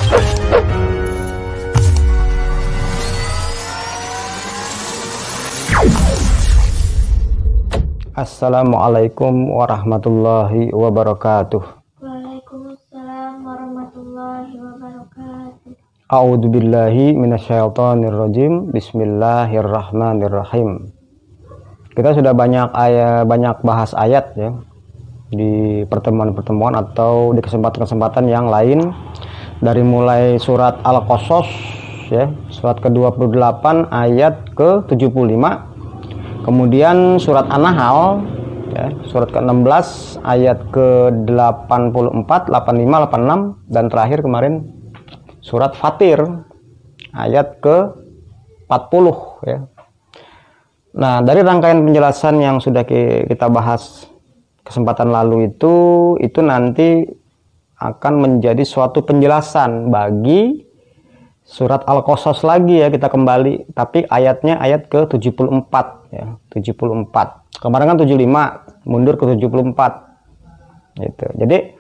Assalamualaikum warahmatullahi wabarakatuh. Waalaikumsalam warahmatullahi wabarakatuh. A'udzubillahi minasyaitonirrajim. Bismillahirrahmanirrahim. Kita sudah banyak bahas ayat ya di pertemuan-pertemuan atau di kesempatan-kesempatan yang lain, dari mulai surat Al-Qasas ya, surat ke-28 ayat ke-75. Kemudian surat An-Nahl ya, surat ke-16 ayat ke-84, 85, 86, dan terakhir kemarin surat Fatir ayat ke-40 ya. Nah, dari rangkaian penjelasan yang sudah kita bahas kesempatan lalu itu nanti akan menjadi suatu penjelasan bagi surat Al-Qasas lagi ya, kita kembali, tapi ayatnya ayat ke-74 ya, 74. Kemarin kan 75, mundur ke 74. Gitu. Jadi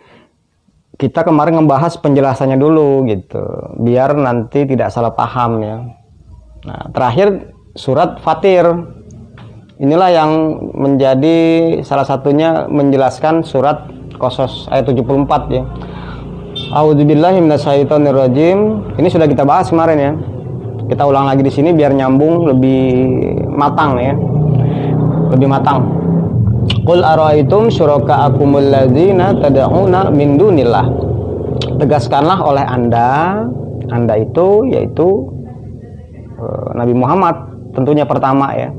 kita kemarin membahas penjelasannya dulu gitu, biar nanti tidak salah paham ya. Nah, terakhir surat Fatir. Inilah yang menjadi salah satunya menjelaskan surat Qasas ayat 74 ya. A'udzubillahi minasyaitonirrajim. Ini sudah kita bahas kemarin ya. Kita ulang lagi di sini biar nyambung lebih matang ya. Lebih matang. Qul ara'aitum syuraka'akumul ladzina tad'una min dunillah. Tegaskanlah oleh Anda itu yaitu Nabi Muhammad tentunya pertama ya.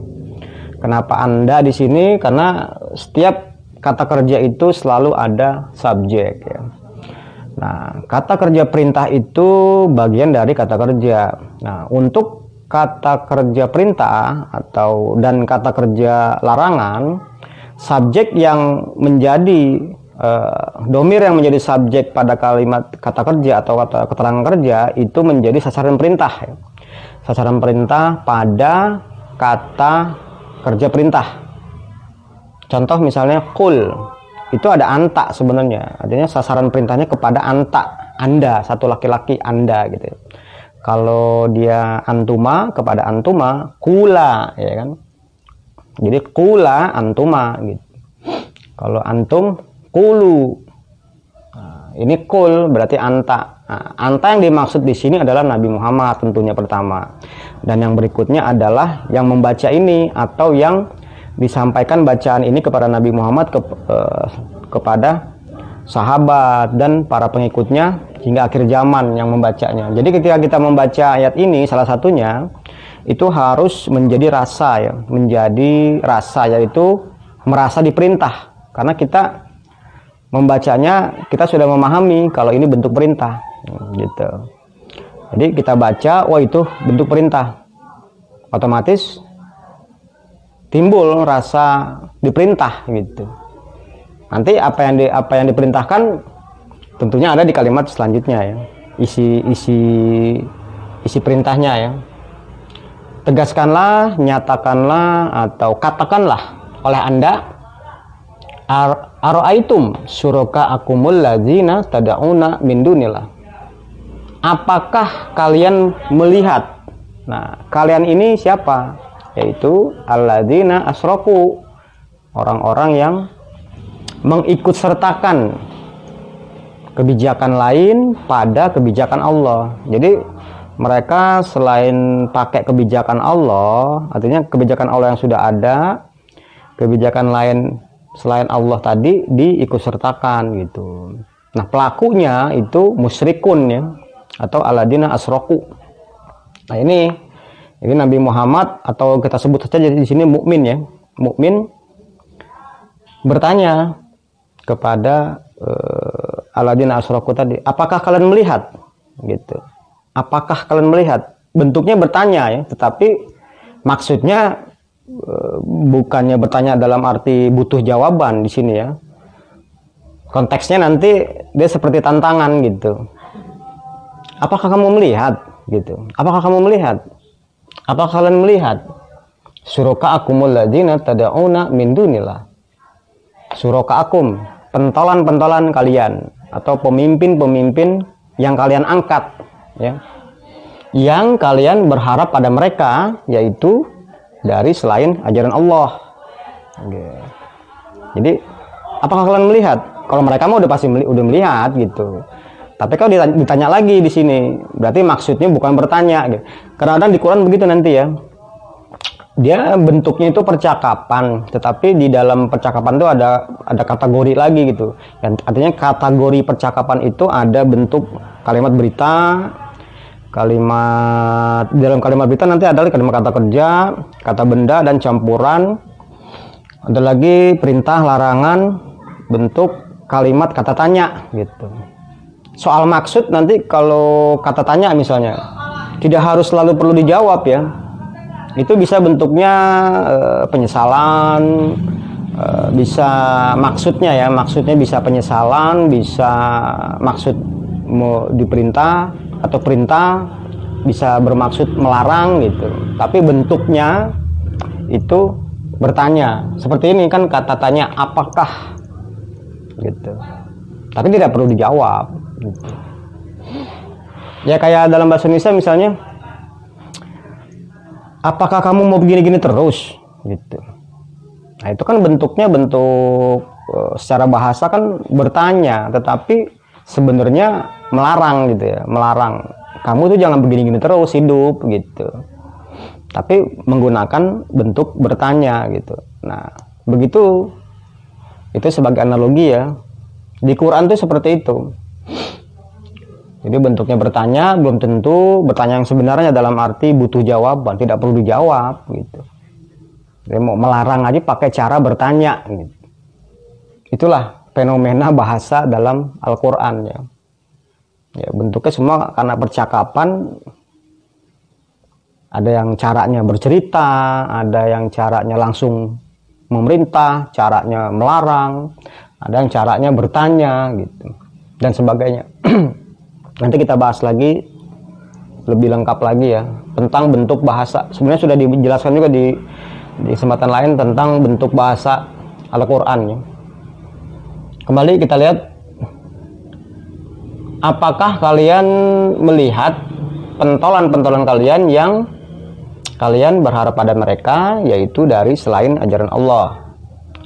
Kenapa Anda di sini? Karena setiap kata kerja itu selalu ada subjek ya. Nah, kata kerja perintah itu bagian dari kata kerja. Nah, untuk kata kerja perintah dan kata kerja larangan, subjek yang menjadi domir yang menjadi subjek pada kalimat kata kerja atau kata keterangan kerja itu menjadi sasaran perintah. Ya. Sasaran perintah pada kata kerja perintah. Contoh misalnya qul. Itu ada anta sebenarnya, artinya sasaran perintahnya kepada Anda, satu laki-laki Anda gitu. Kalau dia antuma, kepada antuma, kula ya kan. Jadi kula antuma gitu. Kalau antum kulu. Nah, ini kul berarti anta. Nah, anta yang dimaksud di sini adalah Nabi Muhammad tentunya pertama. Dan yang berikutnya adalah yang membaca ini atau yang disampaikan bacaan ini kepada Nabi Muhammad kepada sahabat dan para pengikutnya hingga akhir zaman yang membacanya. Jadi ketika kita membaca ayat ini, salah satunya itu harus menjadi rasa ya, menjadi rasa, yaitu merasa diperintah. Karena kita membacanya, kita sudah memahami kalau ini bentuk perintah gitu. Jadi kita baca, wah itu bentuk perintah, otomatis timbul rasa diperintah gitu. Nanti apa yang diperintahkan tentunya ada di kalimat selanjutnya ya. Isi perintahnya ya. Tegaskanlah, nyatakanlah atau katakanlah oleh Anda, ara'aitum syuraka'akumul ladzina tad'una min dunillah. Apakah kalian melihat? Nah, kalian ini siapa? Yaitu alladzina asyraku, orang-orang yang mengikutsertakan kebijakan lain pada kebijakan Allah. Jadi mereka selain pakai kebijakan Allah, artinya kebijakan Allah yang sudah ada, kebijakan lain selain Allah tadi diikutsertakan gitu. Nah, pelakunya itu musyrikun ya, atau alladzina asyraku. Nah, ini Nabi Muhammad, atau kita sebut saja di sini mukmin ya. Mukmin bertanya kepada alladzina asyraku tadi, apakah kalian melihat? Gitu. Apakah kalian melihat? Bentuknya bertanya ya, tetapi maksudnya bukannya bertanya dalam arti butuh jawaban di sini ya. Konteksnya nanti dia seperti tantangan gitu. Apakah kamu melihat? Gitu. Apakah kamu melihat? Apakah kalian melihat? Syuraka'akumul ladzina tad'una min dunillah. Syuraka'akum, pentolan-pentolan kalian atau pemimpin-pemimpin yang kalian angkat, ya, yang kalian berharap pada mereka, yaitu dari selain ajaran Allah. Oke. Jadi apakah kalian melihat? Kalau mereka mah udah pasti udah melihat gitu. Tapi kalau ditanya lagi di sini, berarti maksudnya bukan bertanya. Gitu. Kadang-kadang di Quran begitu nanti ya. Dia bentuknya itu percakapan, tetapi di dalam percakapan itu ada kategori lagi gitu. Dan artinya kategori percakapan itu ada bentuk kalimat berita, kalimat di dalam kalimat berita nanti ada kalimat kata kerja, kata benda dan campuran. Ada lagi perintah, larangan, bentuk kalimat kata tanya gitu. Soal maksud nanti kalau kata tanya misalnya tidak harus selalu perlu dijawab ya. Itu bisa bentuknya penyesalan, bisa maksudnya ya, maksudnya bisa penyesalan, bisa maksud mau diperintah atau perintah, bisa bermaksud melarang gitu. Tapi bentuknya itu bertanya. Seperti ini kan kata tanya apakah gitu. Tapi tidak perlu dijawab gitu. Ya kayak dalam bahasa Indonesia misalnya, apakah kamu mau begini-gini terus gitu. Nah itu kan bentuknya bentuk secara bahasa kan bertanya, tetapi sebenarnya melarang gitu ya, melarang kamu tuh jangan begini-gini terus hidup gitu, tapi menggunakan bentuk bertanya gitu. Nah begitu, itu sebagai analogi ya, di Quran tuh seperti itu. Jadi bentuknya bertanya, belum tentu bertanya yang sebenarnya dalam arti butuh jawaban, tidak perlu dijawab gitu. Jadi mau melarang aja pakai cara bertanya gitu. Itulah fenomena bahasa dalam Al-Quran ya. Ya bentuknya semua karena percakapan. Ada yang caranya bercerita, ada yang caranya langsung memerintah, caranya melarang, ada yang caranya bertanya gitu, dan sebagainya. Nanti kita bahas lagi lebih lengkap lagi ya tentang bentuk bahasa. Sebenarnya sudah dijelaskan juga di kesempatan lain tentang bentuk bahasa Al-Quran ya. Kembali kita lihat, apakah kalian melihat pentolan-pentolan kalian yang kalian berharap pada mereka, yaitu dari selain ajaran Allah.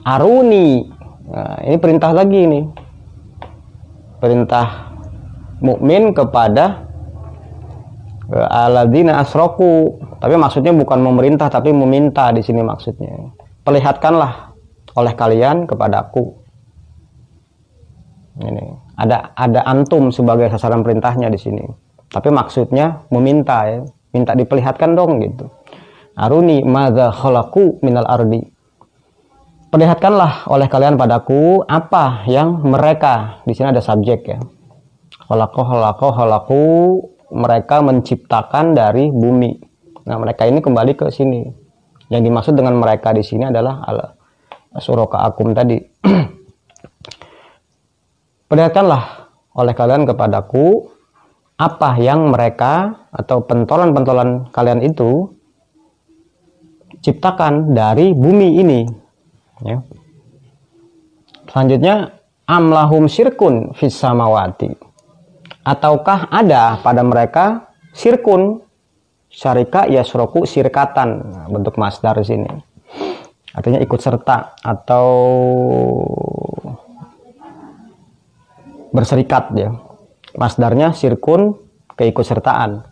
Aruni. Nah, ini perintah lagi nih. Perintah mukmin kepada alladzina asroku, tapi maksudnya bukan memerintah tapi meminta di sini maksudnya. Perlihatkanlah oleh kalian kepadaku. Ini ada antum sebagai sasaran perintahnya di sini. Tapi maksudnya meminta ya, minta diperlihatkan dong gitu. Aruni madza khalaqu minal ardi. Perlihatkanlah oleh kalian padaku apa yang mereka, di sini ada subjek ya. Khalaqu, mereka menciptakan dari bumi. Nah, mereka ini kembali ke sini. Yang dimaksud dengan mereka di sini adalah surokaakum tadi. Perlihatkanlah oleh kalian kepadaku apa yang mereka atau pentolan-pentolan kalian itu ciptakan dari bumi ini. Ya. Selanjutnya, amlahum syirkun fis samawati. Ataukah ada pada mereka sirkun, syarika yasroku sirkatan, nah, bentuk masdar di sini. Artinya ikut serta atau berserikat ya. Masdarnya sirkun, keikutsertaan.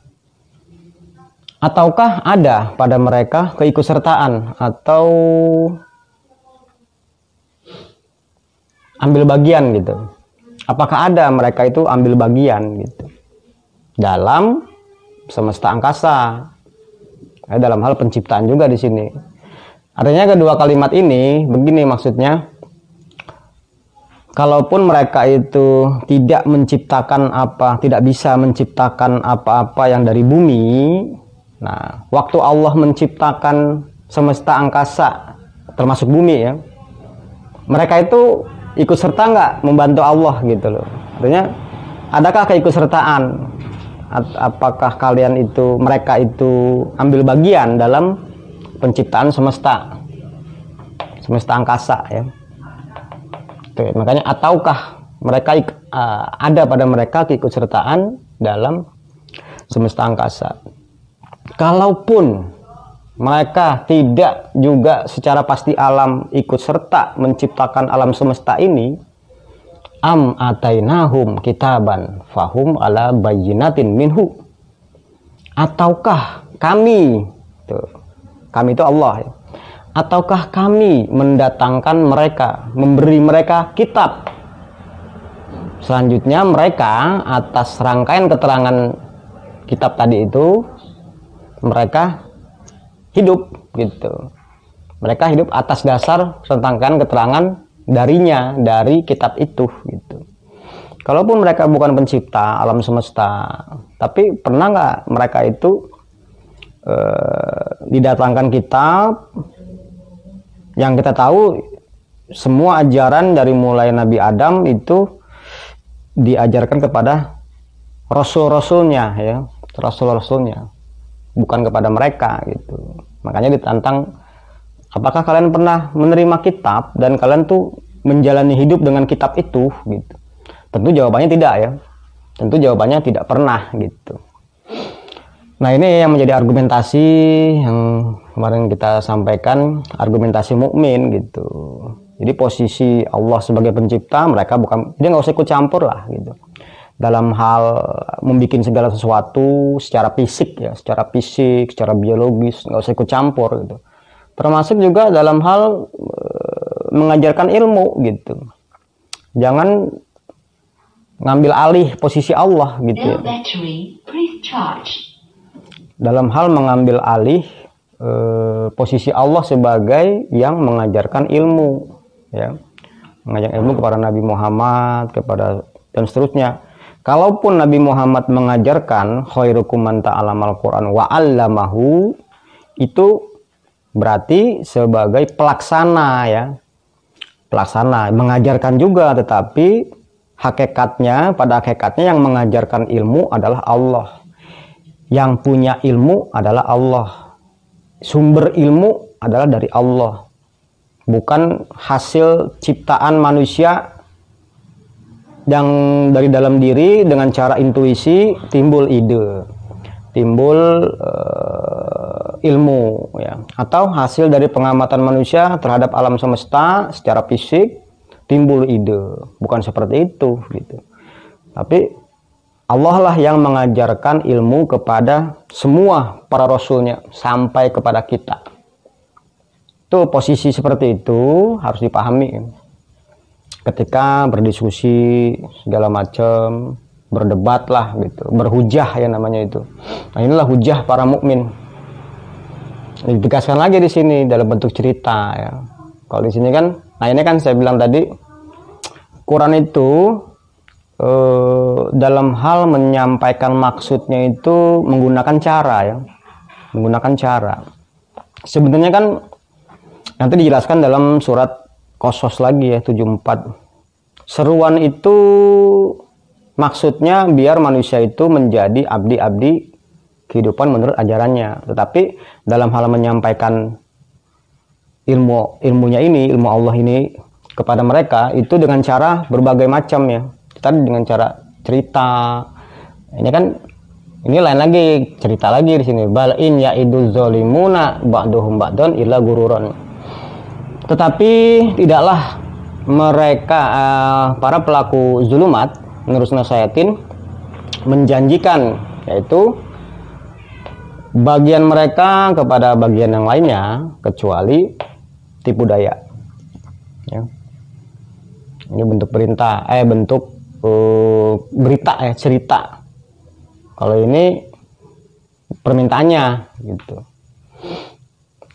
Ataukah ada pada mereka keikutsertaan atau ambil bagian gitu. Apakah ada mereka itu ambil bagian gitu dalam semesta angkasa, dalam hal penciptaan juga di sini. Artinya kedua kalimat ini begini maksudnya, kalaupun mereka itu tidak menciptakan tidak bisa menciptakan apa-apa yang dari bumi. Nah, waktu Allah menciptakan semesta angkasa termasuk bumi ya, mereka itu ikut serta nggak membantu Allah gitu loh. Artinya adakah keikutsertaan? Apakah kalian itu, mereka itu ambil bagian dalam penciptaan semesta angkasa ya? Oke, makanya ataukah mereka ada pada mereka keikutsertaan dalam semesta angkasa. Kalaupun mereka tidak juga secara pasti alam ikut serta menciptakan alam semesta ini, am atainahum kitaban fahum ala bayyinatin minhu, ataukah kami, kami itu Allah ya, ataukah kami mendatangkan mereka, memberi mereka kitab, selanjutnya mereka atas rangkaian keterangan kitab tadi itu mereka hidup gitu. Mereka hidup atas dasar rangkaian keterangan darinya, dari kitab itu gitu. Kalaupun mereka bukan pencipta alam semesta, tapi pernah nggak mereka itu didatangkan kitab yang kita tahu semua ajaran dari mulai Nabi Adam itu diajarkan kepada rasul-rasulnya ya, rasul-rasulnya, bukan kepada mereka gitu. Makanya ditantang, apakah kalian pernah menerima kitab dan kalian tuh menjalani hidup dengan kitab itu gitu. Tentu jawabannya tidak ya, tentu jawabannya tidak pernah gitu. Nah, ini yang menjadi argumentasi yang kemarin kita sampaikan, argumentasi mukmin gitu. Jadi posisi Allah sebagai pencipta, mereka bukan, dia nggak usah ikut campur lah gitu dalam hal membuat segala sesuatu secara fisik ya, secara fisik, secara biologis, nggak usah ikut campur gitu. Termasuk juga dalam hal mengajarkan ilmu gitu. Jangan ngambil alih posisi Allah gitu ya. Dalam hal mengambil alih posisi Allah sebagai yang mengajarkan ilmu ya, mengajarkan ilmu kepada Nabi Muhammad, kepada dan seterusnya. Kalaupun Nabi Muhammad mengajarkan khairukum man ta'allamal Qur'an wa 'allamahu, itu berarti sebagai pelaksana ya. Pelaksana, mengajarkan juga, tetapi hakikatnya, pada hakikatnya yang mengajarkan ilmu adalah Allah. Yang punya ilmu adalah Allah. Sumber ilmu adalah dari Allah. Bukan hasil ciptaan manusia yang dari dalam diri dengan cara intuisi timbul ide, timbul ilmu ya, atau hasil dari pengamatan manusia terhadap alam semesta secara fisik timbul ide, bukan seperti itu gitu. Tapi Allah lah yang mengajarkan ilmu kepada semua para rasulnya sampai kepada kita. Itu posisi seperti itu harus dipahami. Ketika berdiskusi segala macam, berdebat lah gitu, berhujah ya namanya itu. Nah, inilah hujah para mukmin. Ditegaskan lagi di sini dalam bentuk cerita ya. Kalau di sini kan, nah ini kan saya bilang tadi, Quran itu dalam hal menyampaikan maksudnya itu menggunakan cara ya, menggunakan cara. Sebenarnya kan nanti dijelaskan dalam surat Qasas lagi ya 74. Seruan itu maksudnya biar manusia itu menjadi abdi-abdi kehidupan menurut ajarannya. Tetapi dalam hal menyampaikan ilmunya ini, ilmu Allah ini kepada mereka itu dengan cara berbagai macam ya. Tadi dengan cara cerita. Ini kan ini lain lagi, cerita lagi di sini. Bal in ya'iduz zalimuna ba'duhum ba'dun illa gururan. Tetapi tidaklah mereka para pelaku zulumat menurut nasihatin menjanjikan yaitu bagian mereka kepada bagian yang lainnya kecuali tipu daya ya. Ini bentuk perintah bentuk berita cerita. Kalau ini permintaannya gitu.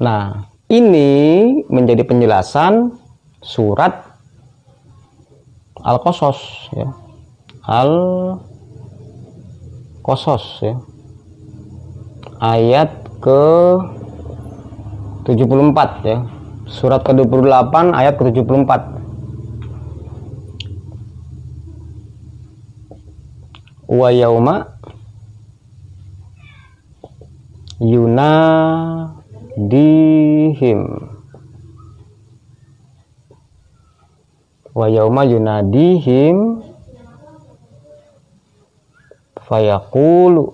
Nah, ini menjadi penjelasan surat Al-Qasas ya. Al-Qasas ya. Ayat ke 74 ya. Surat ke-28 ayat ke-74. Wa yauma yunadihim Wa yauma yunadihim fayaqulu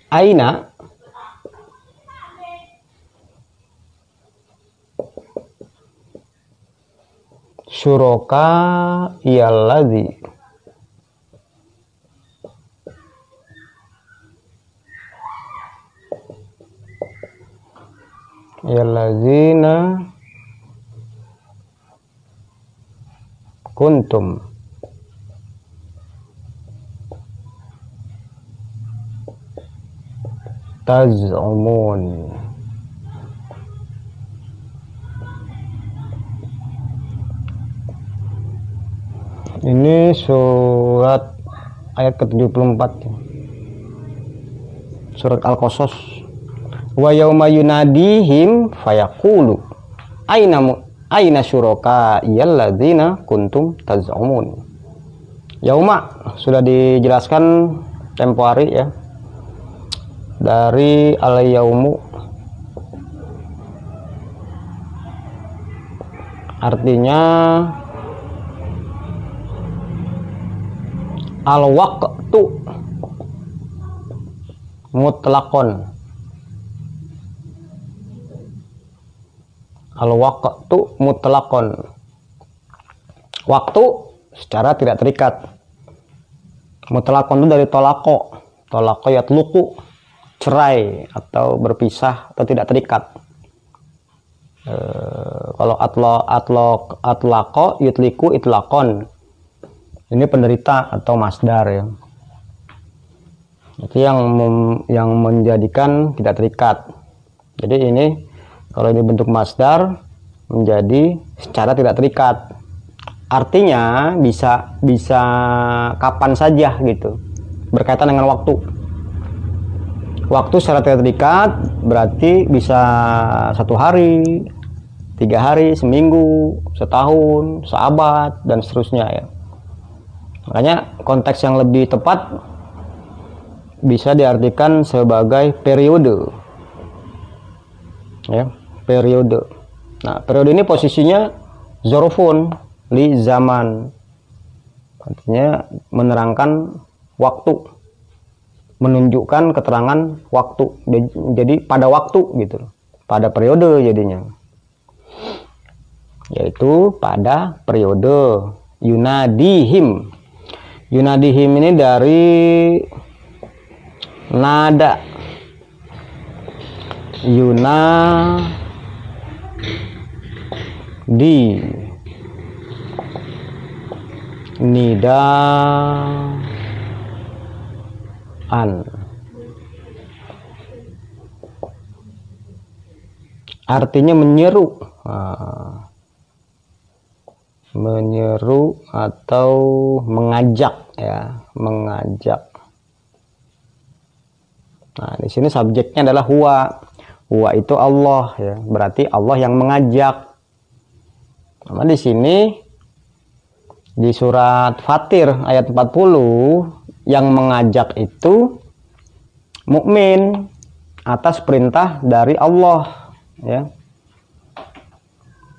aina syuraka iyalladzi iyalladzina kuntum taz'umun. Ini surat ayat ke-74, surat Al-Qasas. Wa yauma yunadihim fayaqulu aina syuraka iyalladzina kuntum taz'umun. Yauma sudah dijelaskan tempo hari ya, dari al-yaumu artinya al-waqtu mutlaqon, al-waqtu mutlaqon, waktu secara tidak terikat. Mutlaqon itu dari tolako yatluqu, cerai atau berpisah atau tidak terikat. Kalau atlaqo yutliku itlaqon, ini penderita atau masdar ya. Itu yang menjadikan tidak terikat. Jadi ini kalau ini bentuk masdar menjadi secara tidak terikat. Artinya bisa kapan saja gitu. Berkaitan dengan waktu. Waktu secara tidak terikat berarti bisa 1 hari, 3 hari, seminggu, setahun, seabad dan seterusnya ya. Makanya konteks yang lebih tepat bisa diartikan sebagai periode. Ya, periode. Nah, periode ini posisinya zorofun li zaman. Artinya menerangkan waktu, menunjukkan keterangan waktu. Jadi pada waktu gitu. Pada periode jadinya. Yaitu pada periode yunadihim. Yunadihim ini dari nada yunadi, nidaan, artinya menyeru. Menyeru atau mengajak ya, mengajak. Nah, di sini subjeknya adalah huwa. Huwa itu Allah ya, berarti Allah yang mengajak. Nah, di sini di surat Fatir ayat 40 yang mengajak itu mukmin atas perintah dari Allah ya.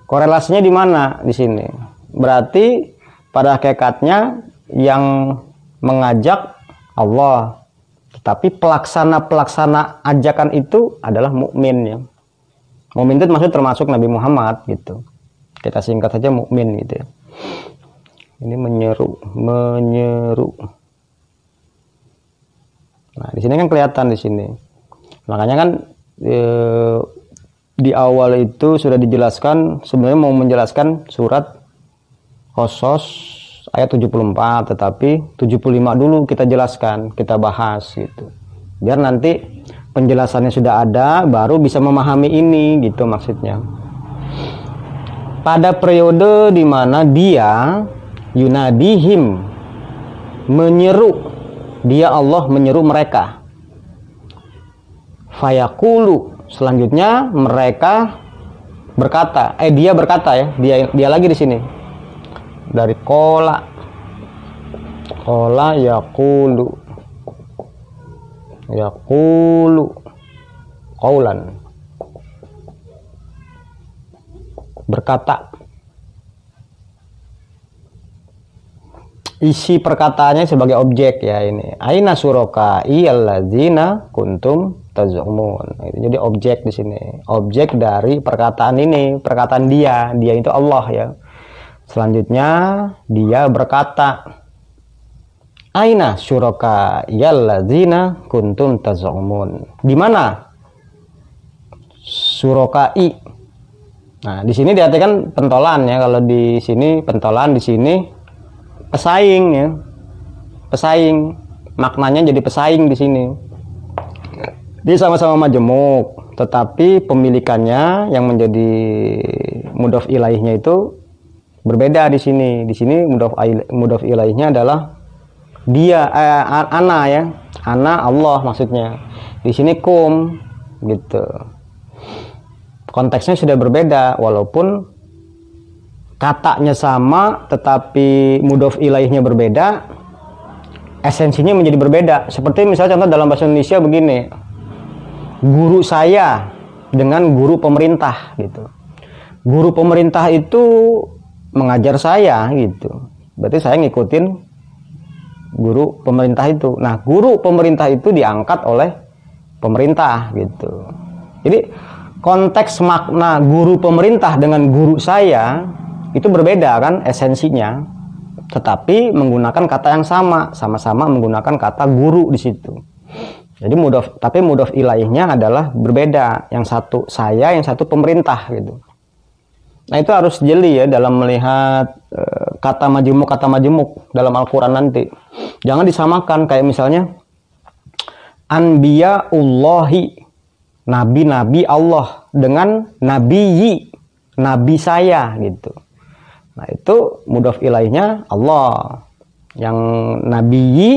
Korelasinya di mana di sini? Berarti pada hakikatnya yang mengajak Allah, tetapi pelaksana ajakan itu adalah mukmin ya. Mukmin itu maksud termasuk Nabi Muhammad gitu. Kita singkat saja mukmin gitu ya. Ini menyeru. Nah, di sini kan kelihatan di sini. Makanya kan di awal itu sudah dijelaskan, sebenarnya mau menjelaskan surat Qasas ayat 74, tetapi 75 dulu kita jelaskan, kita bahas gitu. Biar nanti penjelasannya sudah ada, baru bisa memahami ini gitu maksudnya. Pada periode di mana dia yunadihim, menyeru, dia Allah menyeru mereka. Fayaqulu, selanjutnya mereka berkata, dia berkata ya, dia lagi di sini. Dari kola yaqulu qaulan, berkata. Isi perkataannya sebagai objek ya ini. Aina syurakai alladzina kuntum tazumun. Jadi objek di sini. Objek dari perkataan ini, perkataan dia itu Allah ya. Selanjutnya dia berkata, aina syurakai alladzina kuntum tazumun. Di mana syurakai? Nah, di sini diartikan pentolan ya. Kalau di sini pentolan, di sini pesaing ya, pesaing, maknanya jadi pesaing di sini. Dia sama-sama majemuk, tetapi pemilikannya yang menjadi mudhof ilaihnya itu berbeda di sini. Di sini mudhof ilaihnya adalah dia, ana ya, ana Allah maksudnya. Di sini kum gitu. Konteksnya sudah berbeda, walaupun katanya sama tetapi mudhof ilaihnya berbeda, esensinya menjadi berbeda. Seperti misalnya contoh dalam bahasa Indonesia begini, guru saya dengan guru pemerintah gitu. Guru pemerintah itu mengajar saya gitu, berarti saya ngikutin guru pemerintah itu. Nah, guru pemerintah itu diangkat oleh pemerintah gitu. Jadi konteks makna guru pemerintah dengan guru saya itu berbeda kan esensinya, tetapi menggunakan kata yang sama-sama menggunakan kata guru di situ. Jadi mudhof ilaihnya adalah berbeda, yang satu saya, yang satu pemerintah gitu. Nah, itu harus jeli ya dalam melihat kata majemuk dalam Al-Qur'an nanti. Jangan disamakan kayak misalnya anbiyaullahi, nabi-nabi Allah, dengan nabiyyi, nabi saya gitu. Nah, itu mudhof ilaihnya Allah. Yang nabiyyi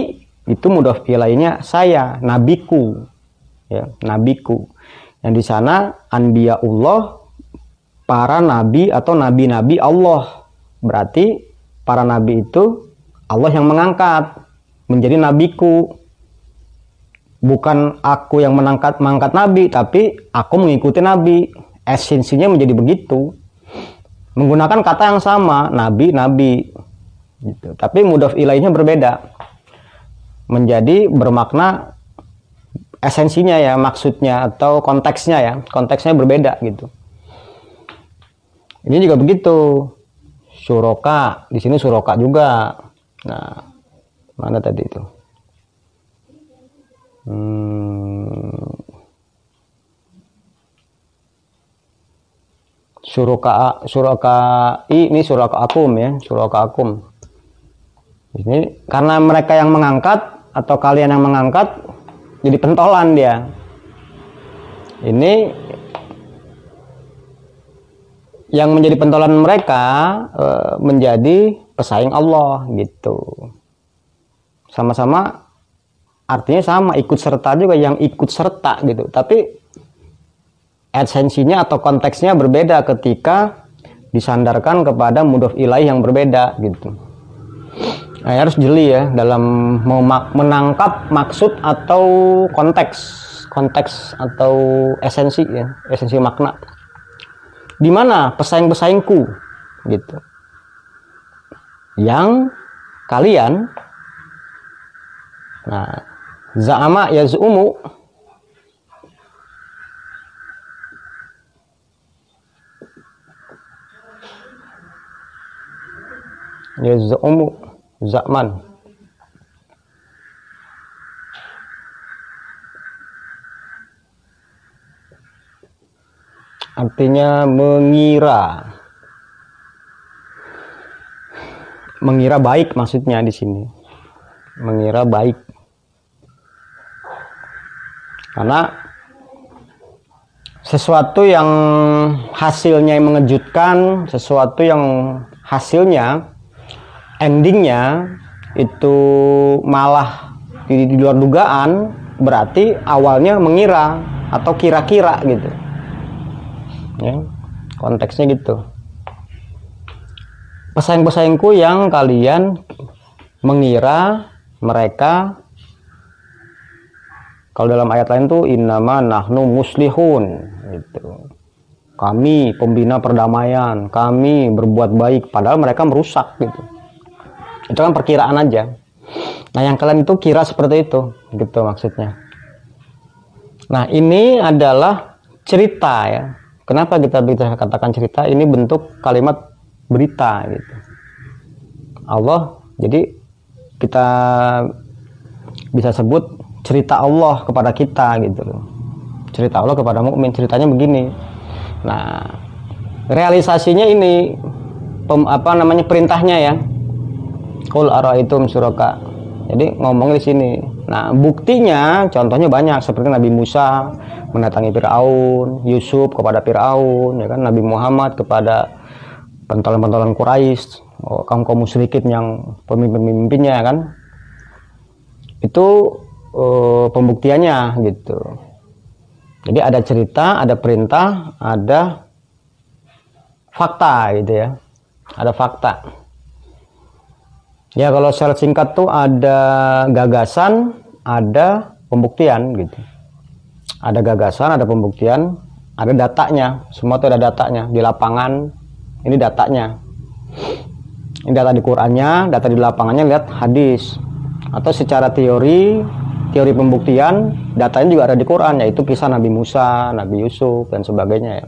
itu mudhof ilaihnya saya, nabiku. Ya, nabiku. Yang di sana anbiyaullah, para nabi atau nabi-nabi Allah. Berarti para nabi itu Allah yang mengangkat menjadi nabiku. Bukan aku yang mengangkat nabi, tapi aku mengikuti nabi. Esensinya menjadi begitu. Menggunakan kata yang sama, nabi gitu. Tapi mudhof ilaihnya berbeda, menjadi bermakna esensinya ya, maksudnya atau konteksnya ya, konteksnya berbeda gitu. Ini juga begitu. Syuroka, di sini syuroka juga. Nah, mana tadi itu? Syuraka ini syuraka akum ya, syuraka akum. Ini karena mereka yang mengangkat atau kalian yang mengangkat, jadi pentolan dia. Ini yang menjadi pentolan mereka menjadi pesaing Allah gitu. Sama-sama artinya sama, ikut serta juga, yang ikut serta gitu. Tapi esensinya atau konteksnya berbeda ketika disandarkan kepada mudhof ilaih yang berbeda gitu. Nah, harus jeli ya dalam menangkap maksud atau konteks atau esensi ya, esensi makna. Di mana pesaing-pesaingku gitu. Yang kalian, nah, za'ama yaz'umu, yaz'umu, za'man. Artinya mengira. Mengira baik maksudnya di sini. Mengira baik. Karena sesuatu yang hasilnya yang mengejutkan, sesuatu yang hasilnya endingnya itu malah di luar dugaan, berarti awalnya mengira atau kira-kira gitu ya. Konteksnya gitu. Pesaing-pesaingku yang kalian mengira mereka, kalau dalam ayat lain tuh innama nahnu muslihun gitu. Kami pembina perdamaian, kami berbuat baik, padahal mereka merusak gitu. Itu kan perkiraan aja. Nah, yang kalian itu kira seperti itu gitu maksudnya. Nah, ini adalah cerita ya. Kenapa kita bisa katakan cerita? Ini bentuk kalimat berita gitu. Allah, jadi kita bisa sebut cerita Allah kepada kita gitu loh. Cerita Allah kepada mukmin, ceritanya begini. Nah, realisasinya ini perintahnya ya. Qul ara'aitum syuraka. Jadi ngomongnya di sini. Nah, buktinya contohnya banyak seperti Nabi Musa mendatangi Firaun, Yusuf kepada Firaun, ya kan, Nabi Muhammad kepada pentolan-pentolan Quraisy, kaum musyrikin yang pemimpin-pemimpinnya kan. Itu pembuktiannya gitu. Jadi ada cerita, ada perintah, ada fakta gitu ya. Ada fakta. Ya kalau secara singkat tuh ada gagasan, ada pembuktian gitu. Ada gagasan, ada pembuktian, ada datanya. Semua itu ada datanya di lapangan. Ini datanya. Ini data di Qur'annya, data di lapangannya lihat hadis. Atau secara teori pembuktian, datanya juga ada di Quran, yaitu kisah Nabi Musa, Nabi Yusuf dan sebagainya ya.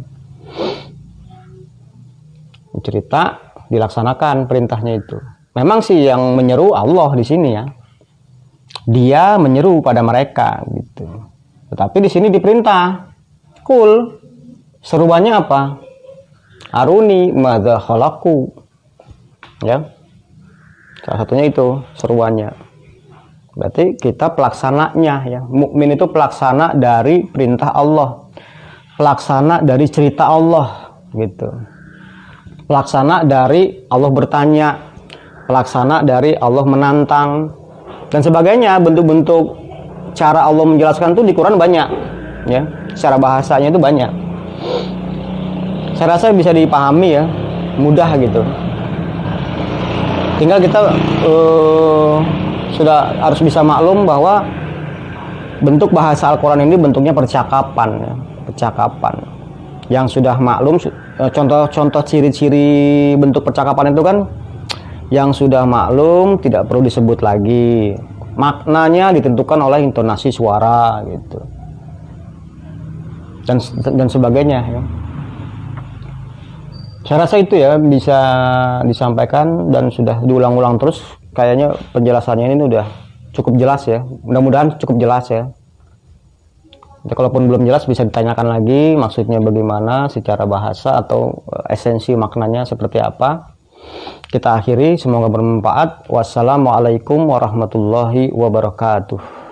Cerita dilaksanakan perintahnya itu. Memang sih yang menyeru Allah di sini ya. Dia menyeru pada mereka gitu. Tetapi di sini diperintah. Kul. Seruannya apa? Aruni madza khalaqu. Ya. Salah satunya itu seruannya. Berarti kita pelaksananya ya. Mukmin itu pelaksana dari perintah Allah. Pelaksana dari cerita Allah gitu. Pelaksana dari Allah bertanya. Pelaksana dari Allah menantang dan sebagainya. Bentuk-bentuk cara Allah menjelaskan itu di Quran banyak ya. Secara bahasanya itu banyak. Saya rasa bisa dipahami ya, mudah gitu. Tinggal kita sudah harus bisa maklum bahwa bentuk bahasa Al-Quran ini bentuknya percakapan ya. Percakapan yang sudah maklum. Contoh-contoh ciri-ciri bentuk percakapan itu kan yang sudah maklum tidak perlu disebut lagi, maknanya ditentukan oleh intonasi suara gitu dan sebagainya ya. Saya rasa itu ya bisa disampaikan dan sudah diulang-ulang terus. Kayaknya penjelasannya ini udah cukup jelas ya. Mudah-mudahan cukup jelas ya. Jadi, kalaupun belum jelas bisa ditanyakan lagi maksudnya bagaimana secara bahasa atau esensi maknanya seperti apa. Kita akhiri, semoga bermanfaat. Wassalamualaikum warahmatullahi wabarakatuh.